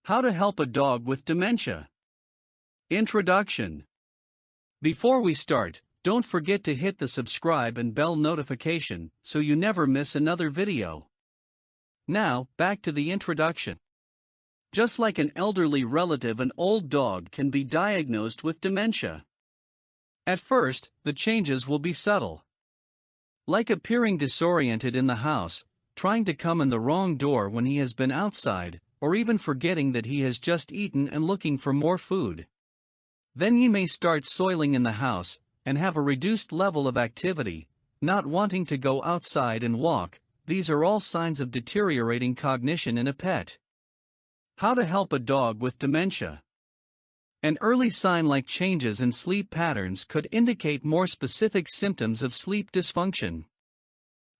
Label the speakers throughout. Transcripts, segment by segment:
Speaker 1: How to help a dog with dementia. Introduction. Before we start, don't forget to hit the subscribe and bell notification so you never miss another video. Now, back to the introduction. Just like an elderly relative, an old dog can be diagnosed with dementia. At first, the changes will be subtle. Like appearing disoriented in the house, trying to come in the wrong door when he has been outside, or even forgetting that he has just eaten and looking for more food. Then he may start soiling in the house, and have a reduced level of activity, not wanting to go outside and walk. These are all signs of deteriorating cognition in a pet. How to help a dog with dementia. An early sign like changes in sleep patterns could indicate more specific symptoms of sleep dysfunction.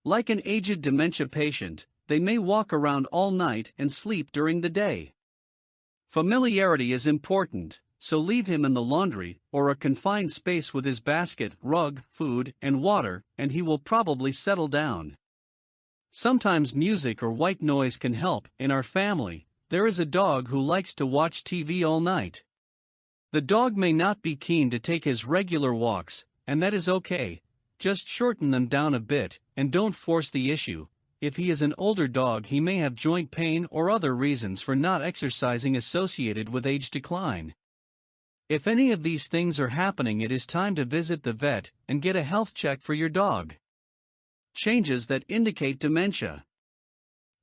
Speaker 1: Like an aged dementia patient, they may walk around all night and sleep during the day. Familiarity is important, so leave him in the laundry or a confined space with his basket, rug, food, and water, and he will probably settle down. Sometimes music or white noise can help. In our family, there is a dog who likes to watch TV all night. The dog may not be keen to take his regular walks, and that is okay. Just shorten them down a bit, and don't force the issue. If he is an older dog, he may have joint pain or other reasons for not exercising associated with age decline. If any of these things are happening, it is time to visit the vet and get a health check for your dog. Changes that indicate dementia.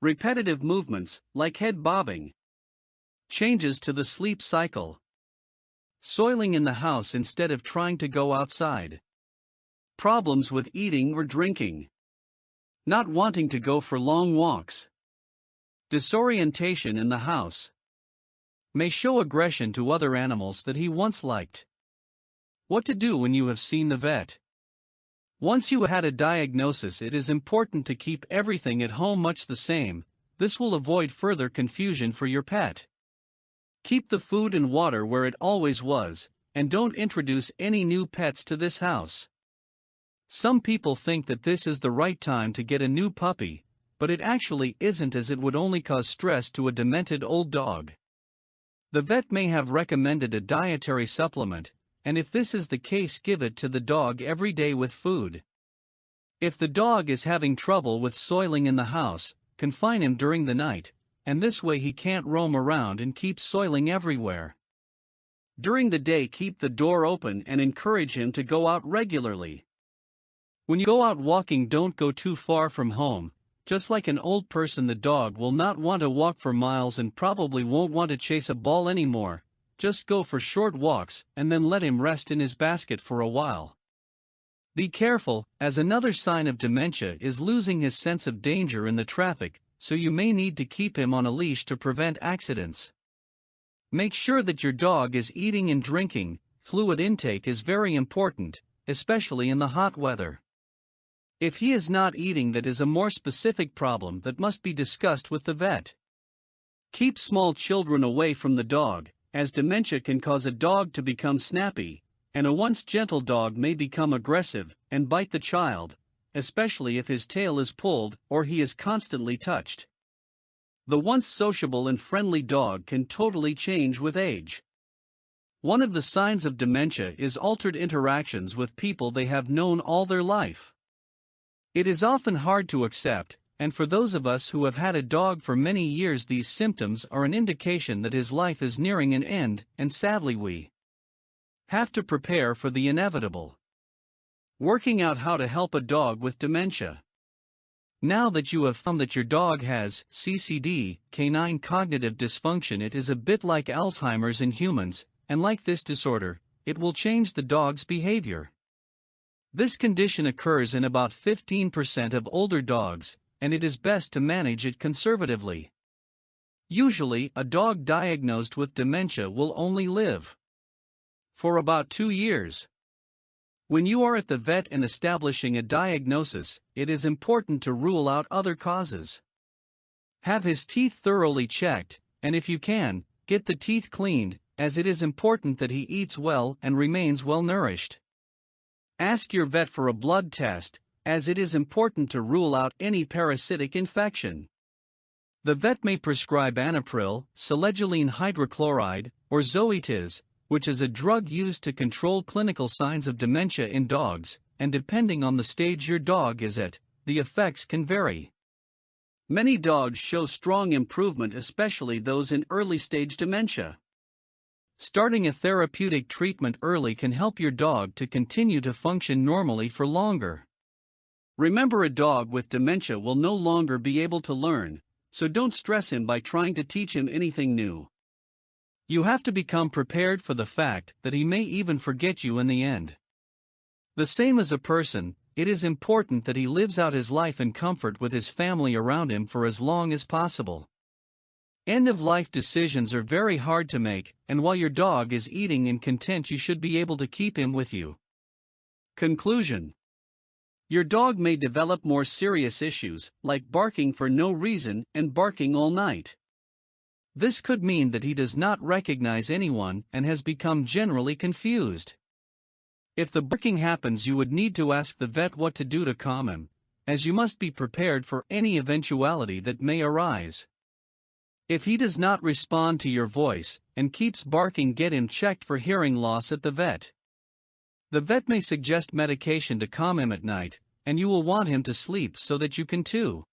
Speaker 1: Repetitive movements, like head bobbing. Changes to the sleep cycle. Soiling in the house instead of trying to go outside. Problems with eating or drinking. Not wanting to go for long walks. Disorientation in the house. May show aggression to other animals that he once liked. What to do when you have seen the vet. Once you had a diagnosis, it is important to keep everything at home much the same. This will avoid further confusion for your pet. Keep the food and water where it always was, and don't introduce any new pets to this house. Some people think that this is the right time to get a new puppy, but it actually isn't, as it would only cause stress to a demented old dog. The vet may have recommended a dietary supplement, and if this is the case, give it to the dog every day with food. If the dog is having trouble with soiling in the house, confine him during the night, and this way he can't roam around and keep soiling everywhere. During the day, keep the door open and encourage him to go out regularly. When you go out walking, don't go too far from home. Just like an old person, the dog will not want to walk for miles and probably won't want to chase a ball anymore. Just go for short walks and then let him rest in his basket for a while. Be careful, as another sign of dementia is losing his sense of danger in the traffic, so you may need to keep him on a leash to prevent accidents. Make sure that your dog is eating and drinking. Fluid intake is very important, especially in the hot weather. If he is not eating, that is a more specific problem that must be discussed with the vet. Keep small children away from the dog, as dementia can cause a dog to become snappy, and a once gentle dog may become aggressive and bite the child, especially if his tail is pulled or he is constantly touched. The once sociable and friendly dog can totally change with age. One of the signs of dementia is altered interactions with people they have known all their life. It is often hard to accept, and for those of us who have had a dog for many years, these symptoms are an indication that his life is nearing an end, and sadly we have to prepare for the inevitable. Working out how to help a dog with dementia. Now that you have found that your dog has CCD, canine cognitive dysfunction, it is a bit like Alzheimer's in humans, and like this disorder, it will change the dog's behavior. This condition occurs in about 15% of older dogs, and it is best to manage it conservatively. Usually, a dog diagnosed with dementia will only live for about 2 years. When you are at the vet and establishing a diagnosis, it is important to rule out other causes. Have his teeth thoroughly checked, and if you can, get the teeth cleaned, as it is important that he eats well and remains well nourished. Ask your vet for a blood test, as it is important to rule out any parasitic infection. The vet may prescribe anapril, selegiline hydrochloride, or Zoetis, which is a drug used to control clinical signs of dementia in dogs, and depending on the stage your dog is at, the effects can vary. Many dogs show strong improvement, especially those in early-stage dementia. Starting a therapeutic treatment early can help your dog to continue to function normally for longer. Remember, a dog with dementia will no longer be able to learn, so don't stress him by trying to teach him anything new. You have to become prepared for the fact that he may even forget you in the end. The same as a person, it is important that he lives out his life in comfort with his family around him for as long as possible. End-of-life decisions are very hard to make, and while your dog is eating and content, you should be able to keep him with you. Conclusion: your dog may develop more serious issues, like barking for no reason and barking all night. This could mean that he does not recognize anyone and has become generally confused. If the barking happens, you would need to ask the vet what to do to calm him, as you must be prepared for any eventuality that may arise. If he does not respond to your voice and keeps barking, get him checked for hearing loss at the vet. The vet may suggest medication to calm him at night, and you will want him to sleep so that you can too.